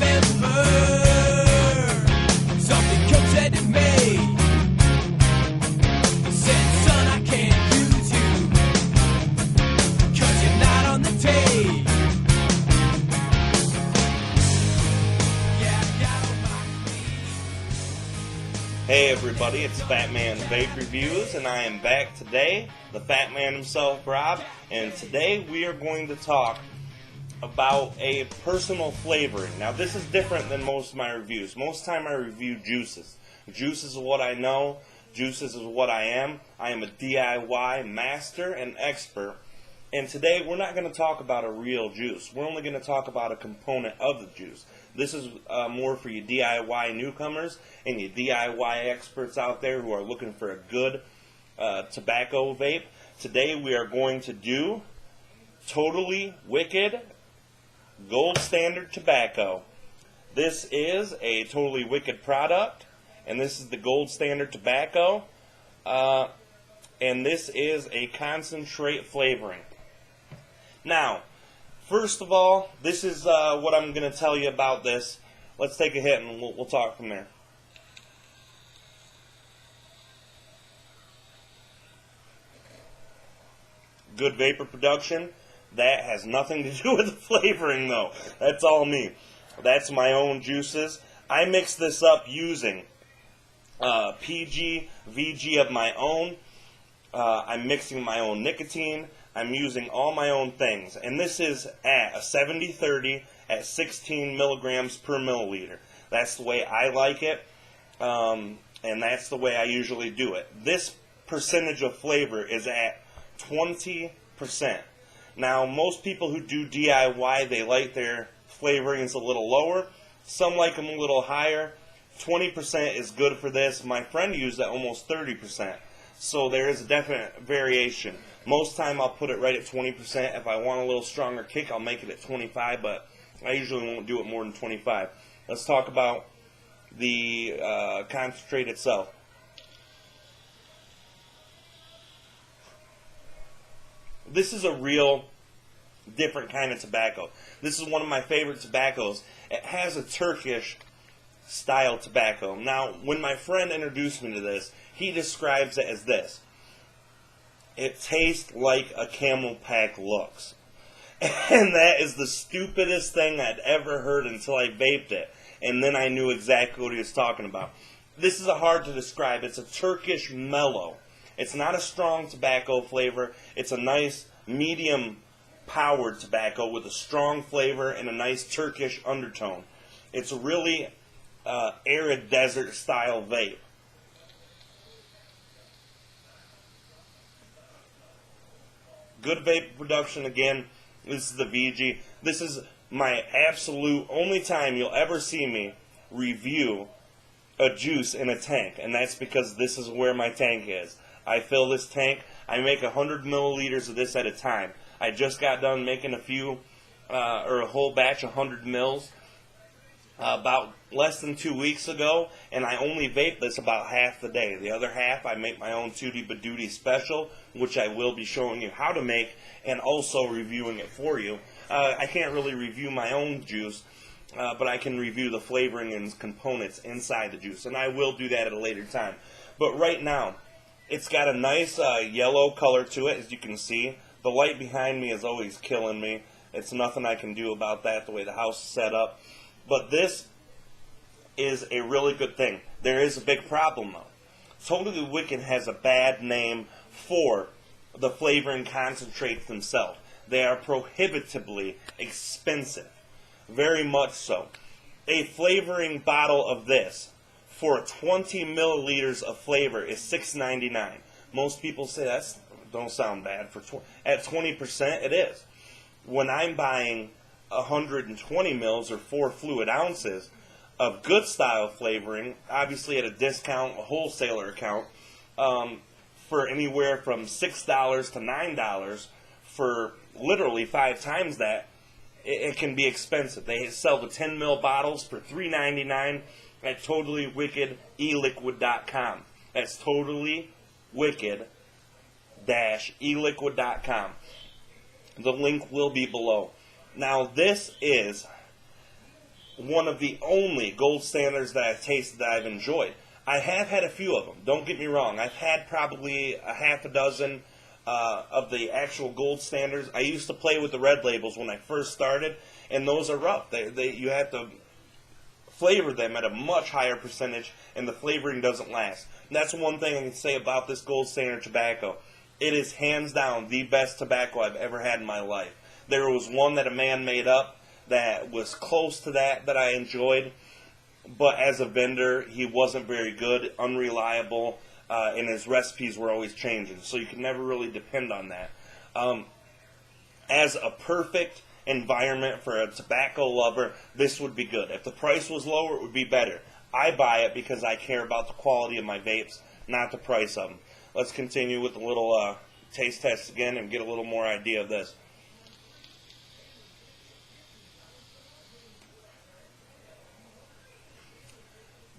remember something comes said to me. He said, son, I can't use you 'cause you're not on the tape. Yeah, I got on my knees. Hey everybody, it's Fatman Vape Reviews, and I am back today, the Fat Man himself, Rob, and today we are going to talk about a personal flavoring. Now this is different than most of my reviews. Most of the time I review juices. Juices is what I know, juices is what I am. I am a DIY master and expert, and today we're not going to talk about a real juice. We're only going to talk about a component of the juice. This is more for you DIY newcomers and you DIY experts out there who are looking for a good tobacco vape. Today we are going to do Totally Wicked Gold Standard Tobacco. This is a Totally Wicked product, and this is the Gold Standard Tobacco, and this is a concentrate flavoring. Now, first of all, this is what I'm going to tell you about this. Let's take a hit and we'll talk from there. Good vapor production. That has nothing to do with the flavoring, though. That's all me. That's my own juices. I mix this up using PG, VG of my own. I'm mixing my own nicotine. I'm using all my own things. And this is at a 70-30 at 16 milligrams per milliliter. That's the way I like it, and that's the way I usually do it. This percentage of flavor is at 20%. Now, most people who do DIY, they like their flavorings a little lower. Some like them a little higher. 20% is good for this. My friend used at almost 30%. So there is a definite variation. Most time I'll put it right at 20%. If I want a little stronger kick, I'll make it at 25, but I usually won't do it more than 25. Let's talk about the concentrate itself. This is a real different kind of tobacco. This is one of my favorite tobaccos. It has a Turkish style tobacco. Now, when my friend introduced me to this, he describes it as this. It tastes like a Camel Pack looks. And that is the stupidest thing I'd ever heard until I vaped it. And then I knew exactly what he was talking about. This is hard to describe. It's a Turkish mellow. It's not a strong tobacco flavor. It's a nice medium powered tobacco with a strong flavor and a nice Turkish undertone. It's a really arid desert style vape. Good vape production again. This is the VG. This is my absolute only time you'll ever see me review a juice in a tank, and that's because this is where my tank is. I fill this tank. I make 100 milliliters of this at a time. I just got done making a whole batch of 100 mils about less than 2 weeks ago, and I only vape this about half the day. The other half I make my own Tootie Badootie special, which I will be showing you how to make and also reviewing it for you. I can't really review my own juice, but I can review the flavoring and components inside the juice, and I will do that at a later time. But right now, it's got a nice yellow color to it, as you can see. The light behind me is always killing me. It's nothing I can do about that, the way the house is set up. But this is a really good thing. There is a big problem, though. Totally Wicked has a bad name for the flavoring concentrates themselves. They are prohibitively expensive. Very much so. A flavoring bottle of this for 20 milliliters of flavor is $6.99. Most people say that don't sound bad. At 20%, it is. When I'm buying 120 mils or 4 fluid ounces of good style flavoring, obviously at a discount, a wholesaler account, for anywhere from $6 to $9 for literally 5 times that, it can be expensive. They sell the 10 mil bottles for $3.99 at totallywicked-eliquid.com. That's totallywicked-eliquid.com. The link will be below. Now, this is one of the only gold standards that I've tasted that I've enjoyed. I have had a few of them, don't get me wrong. I've had probably a half a dozen of the actual gold standards. I used to play with the red labels when I first started, and those are rough. You have to flavor them at a much higher percentage, and the flavoring doesn't last. And that's one thing I can say about this gold standard tobacco. It is hands down the best tobacco I've ever had in my life. There was one that a man made up that was close to that I enjoyed, but as a vendor, he wasn't very good, unreliable, and his recipes were always changing, so you could never really depend on that. As a perfect environment for a tobacco lover, this would be good. If the price was lower, it would be better. I buy it because I care about the quality of my vapes, not the price of them. Let's continue with a little taste test again and get a little more idea of this.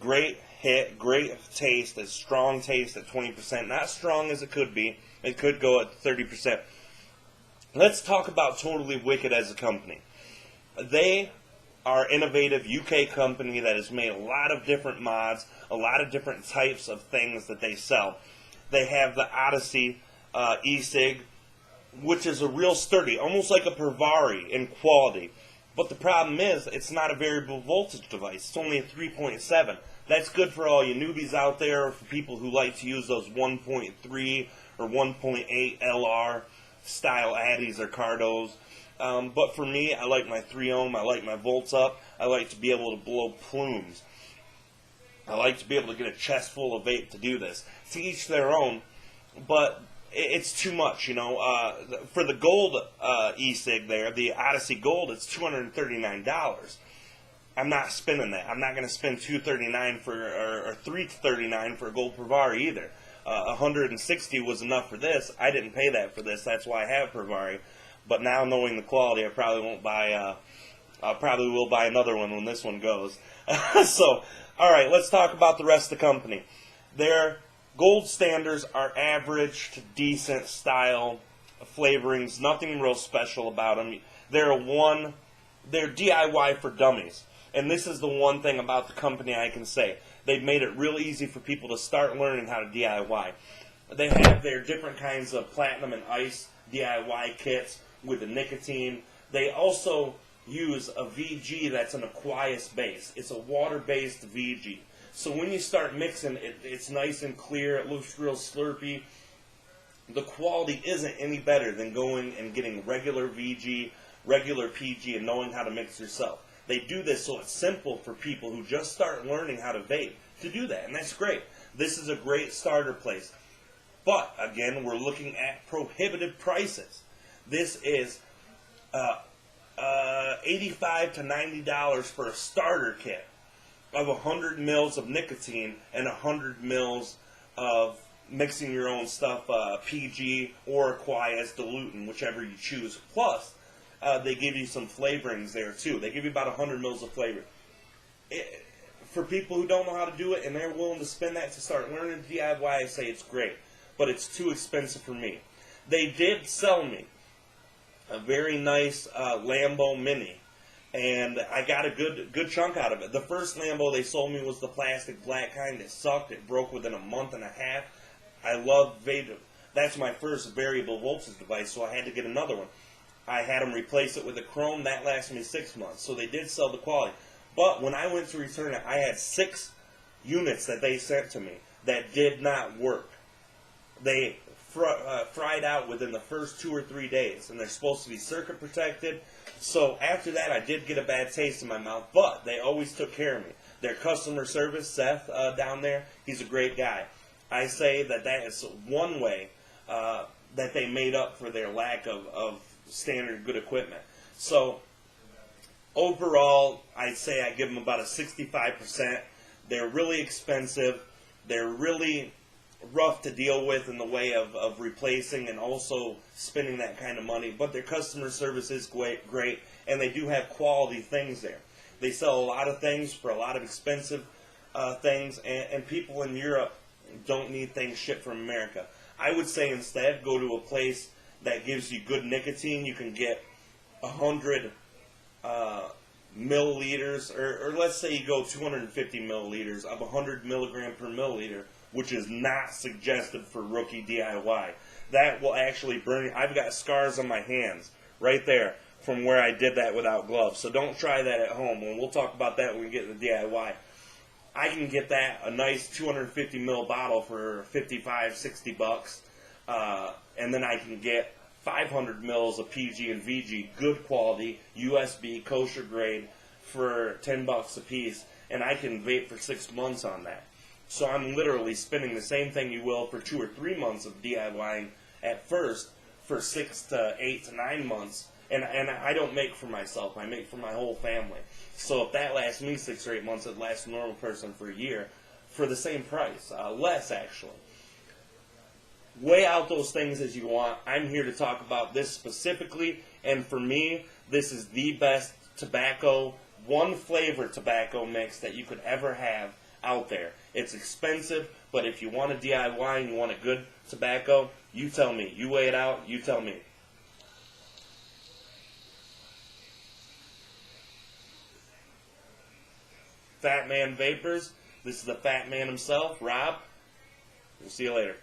Great hit, great taste, a strong taste at 20%. Not strong as it could be. It could go at 30%. Let's talk about Totally Wicked as a company. They are an innovative UK company that has made a lot of different mods, a lot of different types of things that they sell. They have the Odyssey e-cig, which is a real sturdy, almost like a Pervari in quality. But the problem is, it's not a variable voltage device. It's only a 3.7. That's good for all you newbies out there, or for people who like to use those 1.3 or 1.8 LR style Addies or Cardos. But for me, I like my 3 ohm, I like my volts up, I like to be able to blow plumes. I like to be able to get a chest full of vape to do this. To each their own, but it's too much, you know. For the gold e-cig there, the Odyssey Gold, it's $239. I'm not spending that. I'm not going to spend $239 or $339 for a gold Pervari either. $160 was enough for this. I didn't pay that for this. That's why I have Pervari. But now knowing the quality, I probably won't buy. I probably will buy another one when this one goes. So, all right, let's talk about the rest of the company. Their gold standards are average to decent style flavorings. Nothing real special about them. They're DIY for dummies. And this is the one thing about the company I can say. They've made it real easy for people to start learning how to DIY. They have their different kinds of platinum and ice DIY kits with the nicotine. They also use a VG that's an Aqueous base. It's a water-based VG. So when you start mixing, it's nice and clear. It looks real slurpy. The quality isn't any better than going and getting regular VG, regular PG, and knowing how to mix yourself. They do this so it's simple for people who just start learning how to vape to do that, and that's great. This is a great starter place. But, again, we're looking at prohibitive prices. This is $85 to $90 for a starter kit of 100 mils of nicotine and 100 mils of mixing your own stuff, PG or Aqueous diluting, whichever you choose. Plus, they give you some flavorings there too. They give you about 100 mils of flavor. For people who don't know how to do it and they're willing to spend that to start learning DIY, I say it's great. But it's too expensive for me. They did sell me a very nice Lambo Mini, and I got a good chunk out of it. The first Lambo they sold me was the plastic black kind. It sucked. It broke within a month and a half. I love Vape. That's my first variable voltage device, so I had to get another one. I had them replace it with a Chrome. That lasted me 6 months, so they did sell the quality. But when I went to return it, I had 6 units that they sent to me that did not work. They fried out within the first 2 or 3 days, and they're supposed to be circuit protected. So after that, I did get a bad taste in my mouth, but they always took care of me. Their customer service, Seth, down there, he's a great guy. I say that is one way that they made up for their lack of standard good equipment. So overall, I'd say I give them about a 65%. They're really expensive. They're really rough to deal with in the way of replacing and also spending that kind of money. But their customer service is great, and they do have quality things there. They sell a lot of things for a lot of expensive things, and people in Europe don't need things shipped from America. I would say instead go to a place that gives you good nicotine. You can get 100 milliliters, or let's say you go 250 milliliters of 100 milligram per milliliter, which is not suggested for rookie DIY. That will actually burn you. I've got scars on my hands right there from where I did that without gloves. So don't try that at home. And we'll talk about that when we get to the DIY. I can get that, a nice 250 ml bottle for 55, 60 bucks. And then I can get 500 mils of PG and VG, good quality, USB, kosher grade, for 10 bucks a piece. And I can vape for 6 months on that. So I'm literally spending the same thing you will for 2 or 3 months of DIYing at first for 6 to 8 to 9 months. And I don't make for myself. I make for my whole family. So if that lasts me 6 or 8 months, it lasts a normal person for a year for the same price. Less, actually. Weigh out those things as you want. I'm here to talk about this specifically. And for me, this is the best tobacco, one flavor tobacco mix that you could ever have out there. It's expensive, but if you want a DIY and you want a good tobacco, you tell me. You weigh it out, you tell me. Fatman Vapors, this is the Fatman himself, Rob. We'll see you later.